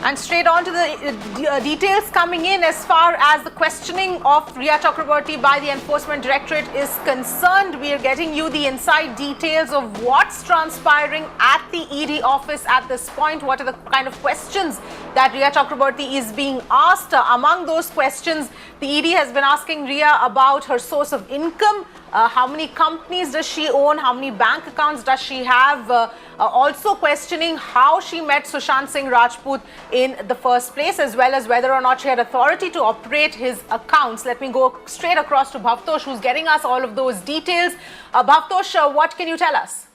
And straight on to the details coming in as far as the questioning of Rhea Chakraborty by the Enforcement Directorate is concerned. We are getting you the inside details of what's transpiring at the ED office at this point. What are the kind of questions that Rhea Chakraborty is being asked? Among those questions, the ED has been asking Rhea about her source of income. How many companies does she own? How many bank accounts does she have? Also questioning how she met Sushant Singh Rajput in the first place, as well as whether or not she had authority to operate his accounts. Let me go straight across to Bhavtosh, who's getting us all of those details. Bhavtosh, what can you tell us?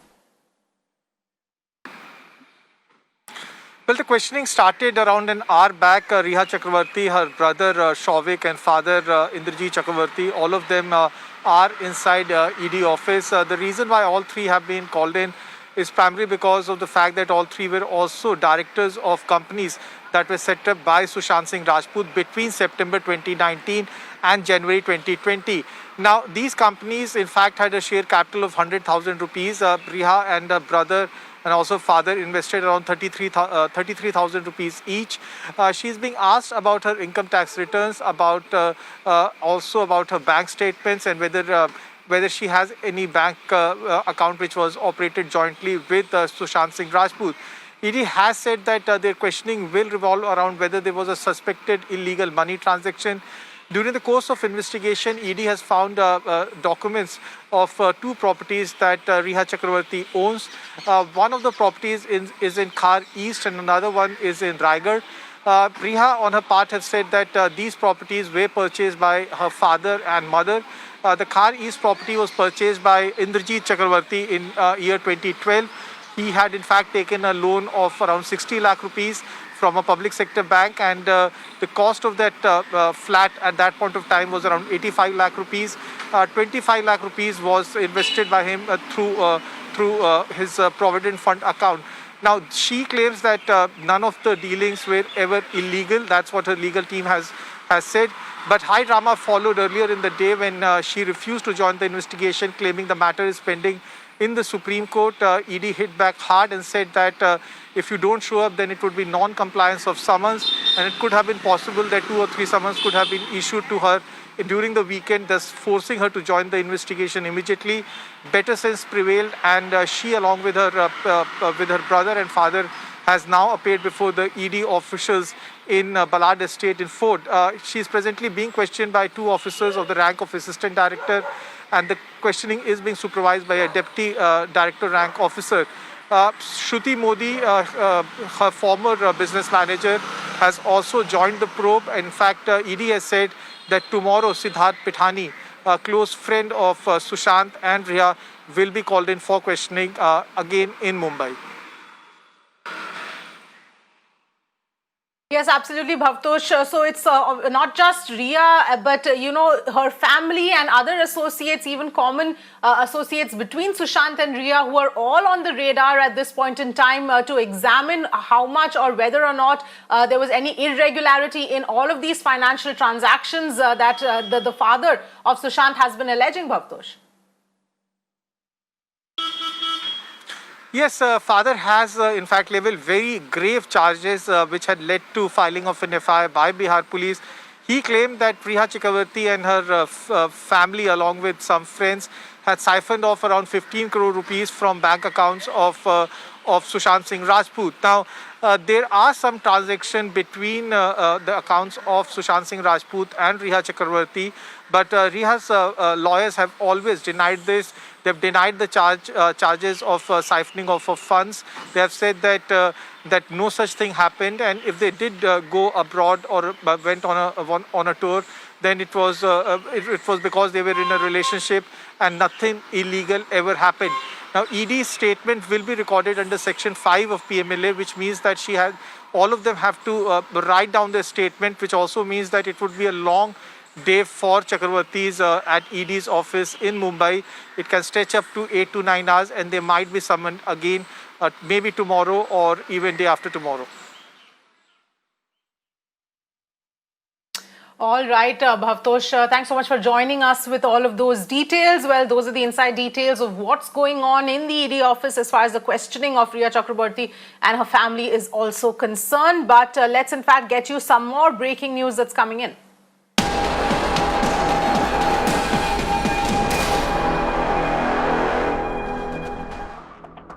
Well, the questioning started around an hour back. Rhea Chakraborty, her brother Shouvik and father Indrajit Chakraborty, all of them are inside ED office. The reason why all three have been called in is primarily because of the fact that all three were also directors of companies that were set up by Sushant Singh Rajput between September 2019 and January 2020. Now, these companies, in fact, had a share capital of 100,000 rupees. Rhea and her brother and also father invested around 33,000 rupees each. She's being asked about her income tax returns, about also about her bank statements, and whether she has any bank account which was operated jointly with Sushant Singh Rajput. ED has said that their questioning will revolve around whether there was a suspected illegal money transaction. During the course of investigation, ED has found documents of two properties that Rhea Chakraborty owns. One of the properties is in Khar East and another one is in Raigad. Rhea, on her part, has said that these properties were purchased by her father and mother. The Khar East property was purchased by Indrajit Chakraborty in year 2012. He had in fact taken a loan of around 60 lakh rupees from a public sector bank, and the cost of that flat at that point of time was around 85 lakh rupees. 25 lakh rupees was invested by him through his Provident Fund account. Now, she claims that none of the dealings were ever illegal. That's what her legal team has said. But high drama followed earlier in the day when she refused to join the investigation, claiming the matter is pending in the Supreme Court. ED hit back hard and said that if you don't show up, then it would be non-compliance of summons, and it could have been possible that 2 or 3 summons could have been issued to her during the weekend, thus forcing her to join the investigation immediately. Better sense prevailed, and she, along with her brother and father, has now appeared before the ED officials in Ballard Estate in Ford. She is presently being questioned by 2 officers of the rank of assistant director, and the questioning is being supervised by a deputy director rank officer. Shruti Modi, her former business manager, has also joined the probe. In fact, ED has said that tomorrow Siddharth Pithani, a close friend of Sushant and Rhea, will be called in for questioning again in Mumbai. Yes, absolutely, Bhavtosh. So it's not just Rhea, but, her family and other associates, even common associates between Sushant and Rhea, who are all on the radar at this point in time to examine how much or whether or not there was any irregularity in all of these financial transactions that the father of Sushant has been alleging, Bhavtosh. Yes, father has in fact leveled very grave charges which had led to filing of an FIR by Bihar police. He claimed that Rhea Chakraborty and her family, along with some friends, had siphoned off around 15 crore rupees from bank accounts of Sushant Singh Rajput. Now, there are some transactions between the accounts of Sushant Singh Rajput and Rhea Chakraborty, but Rhea's lawyers have always denied this. They've denied the charges of siphoning off of funds. They have said that no such thing happened, and if they did go abroad or went on a tour, then it was because they were in a relationship and nothing illegal ever happened. Now, ED's statement will be recorded under Section 5 of PMLA, which means that all of them have to write down their statement, which also means that it would be a long day for Chakraborty's at ED's office in Mumbai. It can stretch up to 8 to 9 hours, and they might be summoned again maybe tomorrow or even day after tomorrow. All right, Bhavtosh, thanks so much for joining us with all of those details. Well, those are the inside details of what's going on in the ED office as far as the questioning of Rhea Chakraborty and her family is also concerned. But let's in fact get you some more breaking news that's coming in.